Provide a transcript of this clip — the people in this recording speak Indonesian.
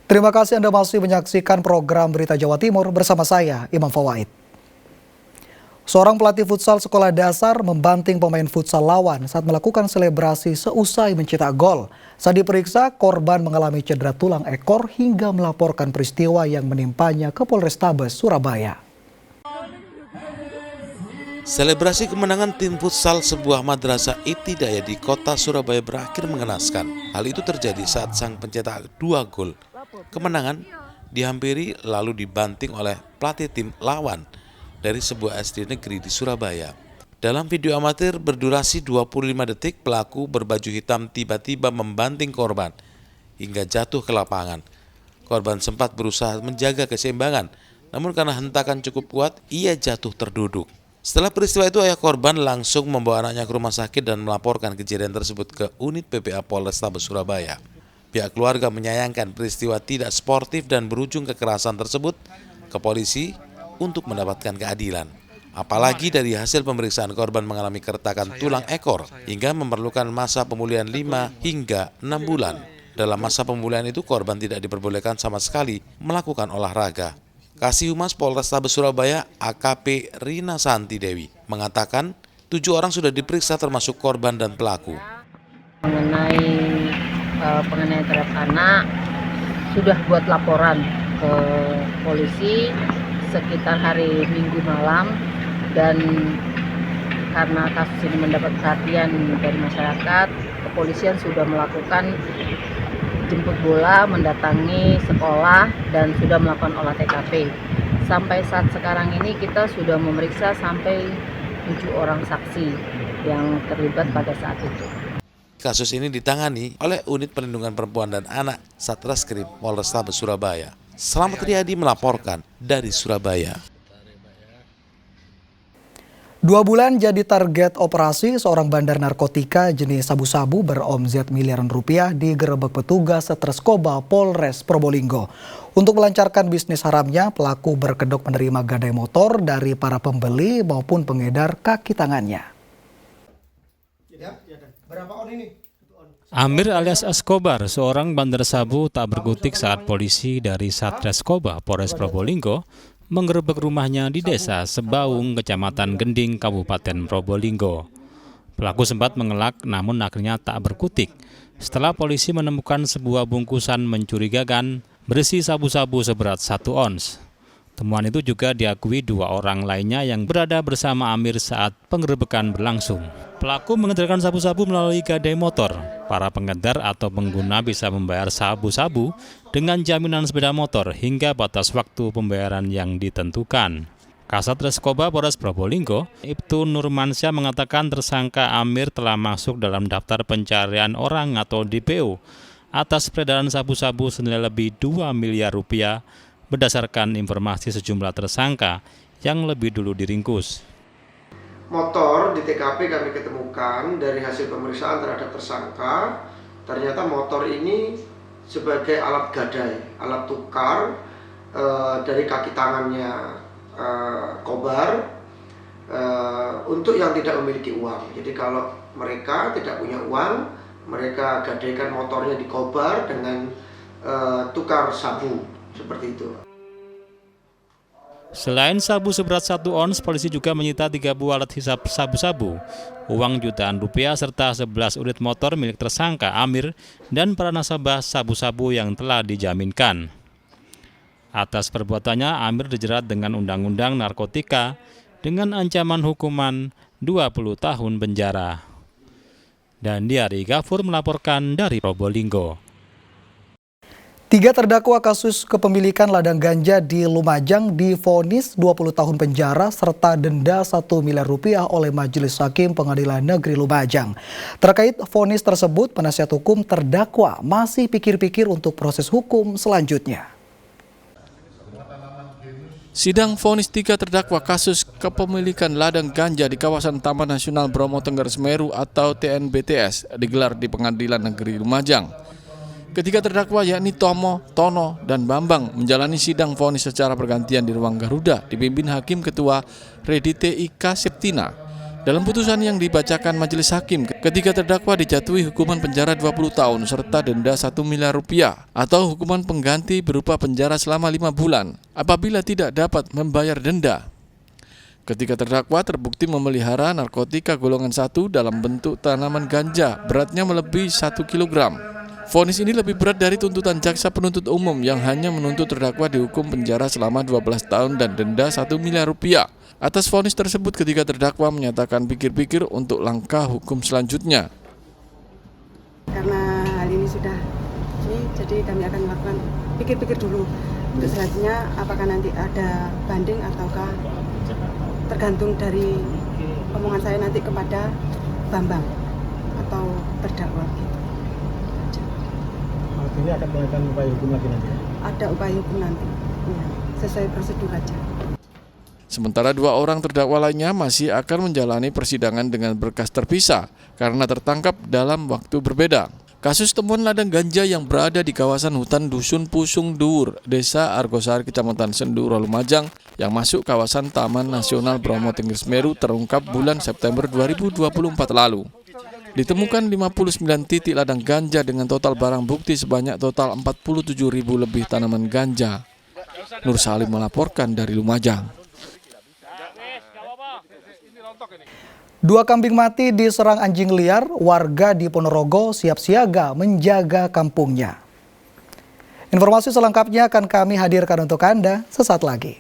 Terima kasih Anda masih menyaksikan program Berita Jawa Timur bersama saya, Imam Fawaid. Seorang pelatih futsal sekolah dasar membanting pemain futsal lawan saat melakukan selebrasi seusai mencetak gol. Saat diperiksa, korban mengalami cedera tulang ekor hingga melaporkan peristiwa yang menimpanya ke Polrestabes Surabaya. Selebrasi kemenangan tim futsal sebuah madrasah ibtidaiyah di kota Surabaya berakhir mengenaskan. Hal itu terjadi saat sang pencetak 2 gol kemenangan dihampiri lalu dibanting oleh pelatih tim lawan dari sebuah SD negeri di Surabaya. Dalam video amatir berdurasi 25 detik, pelaku berbaju hitam tiba-tiba membanting korban hingga jatuh ke lapangan. Korban sempat berusaha menjaga keseimbangan, namun karena hentakan cukup kuat, ia jatuh terduduk. Setelah peristiwa itu, ayah korban langsung membawa anaknya ke rumah sakit dan melaporkan kejadian tersebut ke unit PPA Polrestabes Surabaya. Pihak keluarga menyayangkan peristiwa tidak sportif dan berujung kekerasan tersebut ke polisi untuk mendapatkan keadilan. Apalagi dari hasil pemeriksaan korban mengalami keretakan tulang ekor hingga memerlukan masa pemulihan 5 hingga 6 bulan. Dalam masa pemulihan itu korban tidak diperbolehkan sama sekali melakukan olahraga. Kasih Humas Polrestabes Surabaya AKP Rina Santi Dewi mengatakan 7 orang sudah diperiksa termasuk korban dan pelaku. Mengenai penganiayaan terhadap anak sudah buat laporan ke polisi sekitar hari Minggu malam, dan karena kasus ini mendapat perhatian dari masyarakat, kepolisian sudah melakukan jemput bola, mendatangi sekolah dan sudah melakukan olah TKP. Sampai saat sekarang ini kita sudah memeriksa sampai 7 orang saksi yang terlibat pada saat itu. Kasus ini ditangani oleh Unit Perlindungan Perempuan dan Anak Satreskrim Polrestabes Surabaya. Selamat Riyadi melaporkan dari Surabaya. 2 bulan jadi target operasi, seorang bandar narkotika jenis sabu-sabu beromzet miliaran rupiah digerebek petugas Satreskrim Polres Probolinggo. Untuk melancarkan bisnis haramnya, pelaku berkedok menerima gadai motor dari para pembeli maupun pengedar kaki tangannya. Amir alias Escobar, seorang bandar sabu tak berkutik saat polisi dari Satreskrim Polres Probolinggo menggerebek rumahnya di desa Sebaung, Kecamatan Gending, Kabupaten Probolinggo. Pelaku sempat mengelak namun akhirnya tak berkutik setelah polisi menemukan sebuah bungkusan mencurigakan berisi sabu-sabu seberat 1 ons. Temuan itu juga diakui 2 orang lainnya yang berada bersama Amir saat penggerebekan berlangsung. Pelaku mengedarkan sabu-sabu melalui gadai motor. Para pengedar atau pengguna bisa membayar sabu-sabu dengan jaminan sepeda motor hingga batas waktu pembayaran yang ditentukan. Kasat Reskrim Polres Probolinggo, Ibtu Nurmansyah mengatakan tersangka Amir telah masuk dalam daftar pencarian orang atau DPO atas peredaran sabu-sabu senilai lebih 2 miliar rupiah berdasarkan informasi sejumlah tersangka yang lebih dulu diringkus. Motor di TKP kami ketemukan dari hasil pemeriksaan terhadap tersangka, ternyata motor ini sebagai alat gadai, alat tukar dari kaki tangannya Kobar untuk yang tidak memiliki uang. Jadi kalau mereka tidak punya uang, mereka gadaikan motornya di Kobar dengan tukar sabu, seperti itu. Selain sabu seberat 1 ons, polisi juga menyita 3 buah alat hisap sabu-sabu, uang jutaan rupiah, serta 11 unit motor milik tersangka Amir dan para nasabah sabu-sabu yang telah dijaminkan. Atas perbuatannya, Amir dijerat dengan Undang-Undang Narkotika dengan ancaman hukuman 20 tahun penjara. Dan Diari Gafur melaporkan dari Probolinggo. 3 terdakwa kasus kepemilikan ladang ganja di Lumajang divonis 20 tahun penjara serta denda 1 miliar rupiah oleh Majelis Hakim Pengadilan Negeri Lumajang. Terkait vonis tersebut, penasihat hukum terdakwa masih pikir-pikir untuk proses hukum selanjutnya. Sidang vonis 3 terdakwa kasus kepemilikan ladang ganja di kawasan Taman Nasional Bromo Tengger Semeru atau TNBTS digelar di Pengadilan Negeri Lumajang. Ketiga terdakwa yakni Tomo, Tono, dan Bambang menjalani sidang vonis secara bergantian di ruang Garuda dipimpin Hakim Ketua Redite Ika Septina. Dalam putusan yang dibacakan majelis hakim, ketiga terdakwa dijatuhi hukuman penjara 20 tahun serta denda 1 miliar rupiah atau hukuman pengganti berupa penjara selama 5 bulan apabila tidak dapat membayar denda. Ketiga terdakwa terbukti memelihara narkotika golongan 1 dalam bentuk tanaman ganja beratnya melebihi 1 kg. Vonis ini lebih berat dari tuntutan jaksa penuntut umum yang hanya menuntut terdakwa dihukum penjara selama 12 tahun dan denda 1 miliar rupiah. Atas vonis tersebut, ketiga terdakwa menyatakan pikir-pikir untuk langkah hukum selanjutnya. Karena hal ini sudah jadi kami akan melakukan pikir-pikir dulu untuk selanjutnya apakah nanti ada banding ataukah tergantung dari omongan saya nanti kepada Bambang atau terdakwa. Artinya akan melakukan upaya hukum lagi nanti? Ada upaya hukum nanti, ya, sesuai prosedur aja. Sementara 2 orang terdakwa lainnya masih akan menjalani persidangan dengan berkas terpisah karena tertangkap dalam waktu berbeda. Kasus temuan ladang ganja yang berada di kawasan hutan Dusun Pusung Dhuwur, Desa Argosari, Kecamatan Senduro, Lumajang, yang masuk kawasan Taman Nasional Bromo Tengger Semeru terungkap bulan September 2024 lalu. Ditemukan 59 titik ladang ganja dengan total barang bukti sebanyak total 47.000 lebih tanaman ganja. Nur Salim melaporkan dari Lumajang. 2 kambing mati diserang anjing liar, warga di Ponorogo siap siaga menjaga kampungnya. Informasi selengkapnya akan kami hadirkan untuk Anda sesaat lagi.